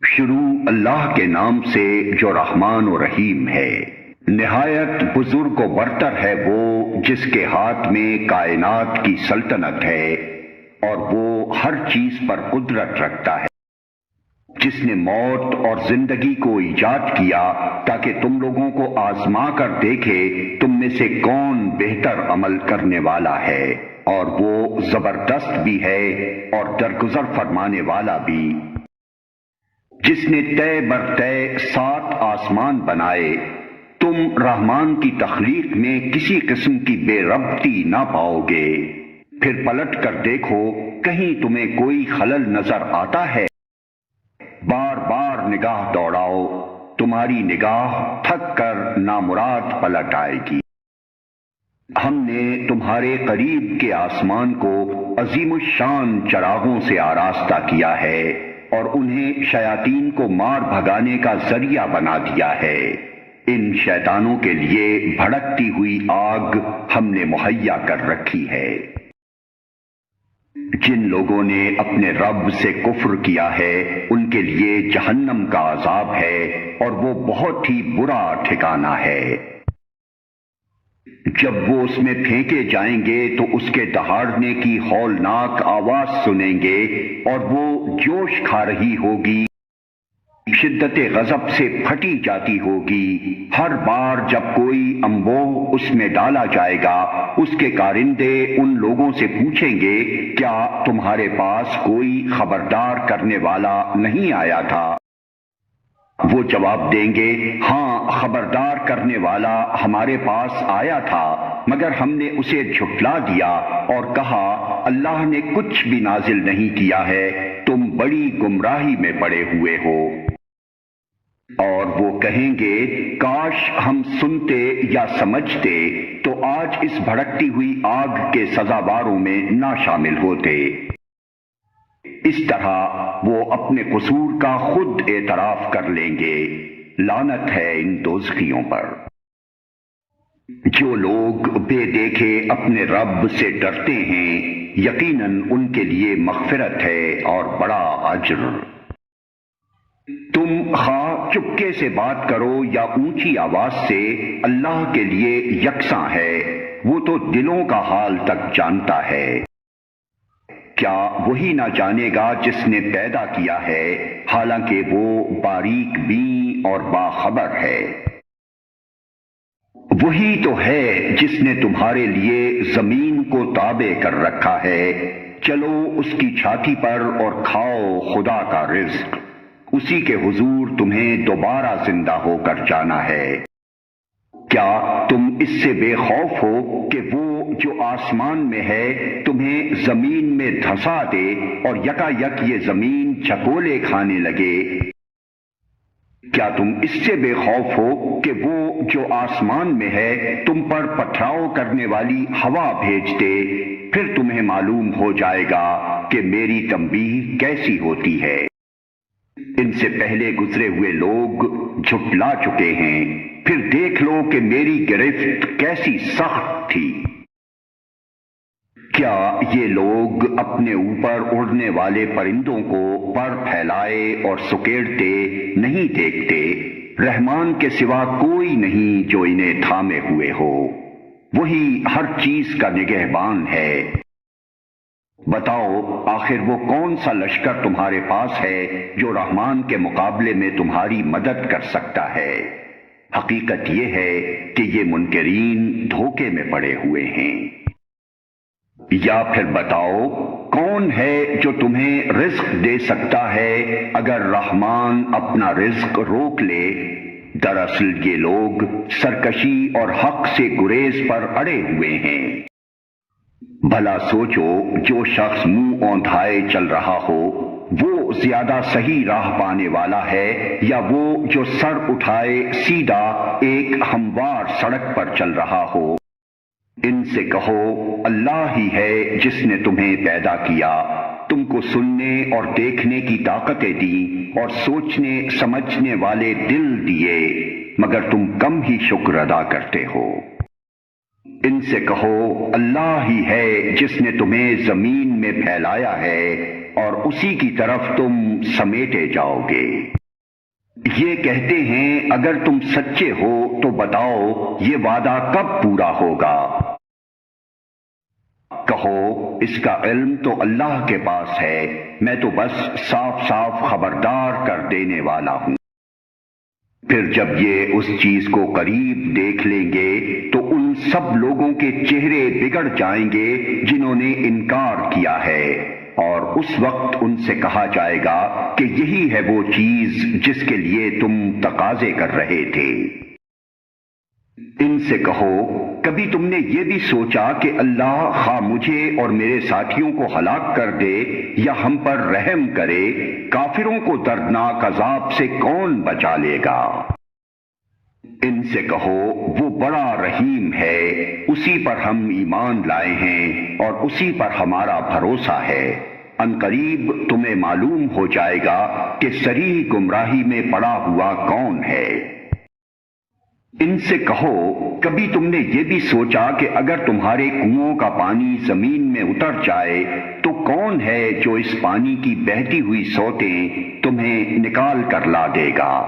شروع اللہ کے نام سے جو رحمان و رحیم ہے۔ نہایت بزرگ و برتر ہے وہ جس کے ہاتھ میں کائنات کی سلطنت ہے اور وہ ہر چیز پر قدرت رکھتا ہے، جس نے موت اور زندگی کو ایجاد کیا تاکہ تم لوگوں کو آزما کر دیکھے تم میں سے کون بہتر عمل کرنے والا ہے، اور وہ زبردست بھی ہے اور درگزر فرمانے والا بھی۔ جس نے طے بر طے 7 آسمان بنائے، تم رحمان کی تخلیق میں کسی قسم کی بے ربطی نہ پاؤ گے۔ پھر پلٹ کر دیکھو کہیں تمہیں کوئی خلل نظر آتا ہے؟ بار بار نگاہ دوڑاؤ، تمہاری نگاہ تھک کر نامراد پلٹ آئے گی۔ ہم نے تمہارے قریب کے آسمان کو عظیم الشان چراغوں سے آراستہ کیا ہے اور انہیں شیاطین کو مار بھگانے کا ذریعہ بنا دیا ہے۔ ان شیطانوں کے لیے بھڑکتی ہوئی آگ ہم نے مہیا کر رکھی ہے۔ جن لوگوں نے اپنے رب سے کفر کیا ہے ان کے لیے جہنم کا عذاب ہے اور وہ بہت ہی برا ٹھکانہ ہے۔ جب وہ اس میں پھینکے جائیں گے تو اس کے دہاڑنے کی ہولناک آواز سنیں گے اور وہ جوش کھا رہی ہوگی، شدت غضب سے پھٹی جاتی ہوگی۔ ہر بار جب کوئی انبوہ اس میں ڈالا جائے گا، اس کے کارندے ان لوگوں سے پوچھیں گے کیا تمہارے پاس کوئی خبردار کرنے والا نہیں آیا تھا؟ وہ جواب دیں گے ہاں، خبردار کرنے والا ہمارے پاس آیا تھا مگر ہم نے اسے جھٹلا دیا اور کہا اللہ نے کچھ بھی نازل نہیں کیا ہے، تم بڑی گمراہی میں پڑے ہوئے ہو۔ اور وہ کہیں گے کاش ہم سنتے یا سمجھتے تو آج اس بھڑکتی ہوئی آگ کے سزاواروں میں نہ شامل ہوتے۔ اس طرح وہ اپنے قصور کا خود اعتراف کر لیں گے۔ لعنت ہے ان دوزخیوں پر۔ جو لوگ بے دیکھے اپنے رب سے ڈرتے ہیں یقیناً ان کے لیے مغفرت ہے اور بڑا اجر۔ تم خواہ چپکے سے بات کرو یا اونچی آواز سے، اللہ کے لیے یکساں ہے، وہ تو دلوں کا حال تک جانتا ہے۔ کیا وہی نہ جانے گا جس نے پیدا کیا ہے، حالانکہ وہ باریک بین اور باخبر ہے۔ وہی تو ہے جس نے تمہارے لیے زمین کو تابع کر رکھا ہے، چلو اس کی چھاتی پر اور کھاؤ خدا کا رزق، اسی کے حضور تمہیں دوبارہ زندہ ہو کر جانا ہے۔ کیا تم اس سے بے خوف ہو کہ وہ جو آسمان میں ہے تمہیں زمین میں دھسا دے اور یکا یک یہ زمین چکولے کھانے لگے؟ کیا تم اس سے بے خوف ہو کہ وہ جو آسمان میں ہے تم پر پتھراؤ کرنے والی ہوا بھیج دے؟ پھر تمہیں معلوم ہو جائے گا کہ میری تنبیہ کیسی ہوتی ہے۔ ان سے پہلے گزرے ہوئے لوگ جھٹلا چکے ہیں، پھر دیکھ لو کہ میری گرفت کیسی سخت تھی۔ کیا یہ لوگ اپنے اوپر اڑنے والے پرندوں کو پر پھیلائے اور سکیڑتے نہیں دیکھتے؟ رحمان کے سوا کوئی نہیں جو انہیں تھامے ہوئے ہو، وہی ہر چیز کا نگہبان ہے۔ بتاؤ آخر وہ کون سا لشکر تمہارے پاس ہے جو رحمان کے مقابلے میں تمہاری مدد کر سکتا ہے؟ حقیقت یہ ہے کہ یہ منکرین دھوکے میں پڑے ہوئے ہیں۔ یا پھر بتاؤ کون ہے جو تمہیں رزق دے سکتا ہے اگر رحمان اپنا رزق روک لے؟ دراصل یہ لوگ سرکشی اور حق سے گریز پر اڑے ہوئے ہیں۔ بھلا سوچو جو شخص منہ اوندھائے چل رہا ہو وہ زیادہ صحیح راہ پانے والا ہے یا وہ جو سر اٹھائے سیدھا ایک ہموار سڑک پر چل رہا ہو؟ ان سے کہو اللہ ہی ہے جس نے تمہیں پیدا کیا، تم کو سننے اور دیکھنے کی طاقتیں دی اور سوچنے سمجھنے والے دل دیے، مگر تم کم ہی شکر ادا کرتے ہو۔ ان سے کہو اللہ ہی ہے جس نے تمہیں زمین میں پھیلایا ہے اور اسی کی طرف تم سمیٹے جاؤ گے۔ یہ کہتے ہیں اگر تم سچے ہو تو بتاؤ یہ وعدہ کب پورا ہوگا؟ کہو اس کا علم تو اللہ کے پاس ہے، میں تو بس صاف صاف خبردار کر دینے والا ہوں۔ پھر جب یہ اس چیز کو قریب دیکھ لیں گے تو ان سب لوگوں کے چہرے بگڑ جائیں گے جنہوں نے انکار کیا ہے، اور اس وقت ان سے کہا جائے گا کہ یہی ہے وہ چیز جس کے لیے تم تقاضے کر رہے تھے۔ ان سے کہو کبھی تم نے یہ بھی سوچا کہ اللہ خواہ مجھے اور میرے ساتھیوں کو ہلاک کر دے یا ہم پر رحم کرے، کافروں کو دردناک عذاب سے کون بچا لے گا؟ ان سے کہو وہ بڑا رحیم ہے، اسی پر ہم ایمان لائے ہیں اور اسی پر ہمارا بھروسہ ہے۔ عنقریب تمہیں معلوم ہو جائے گا کہ صریح گمراہی میں پڑا ہوا کون ہے۔ ان سے کہو کبھی تم نے یہ بھی سوچا کہ اگر تمہارے کنوؤں کا پانی زمین میں اتر جائے تو کون ہے جو اس پانی کی بہتی ہوئی سوتیں تمہیں نکال کر لا دے گا؟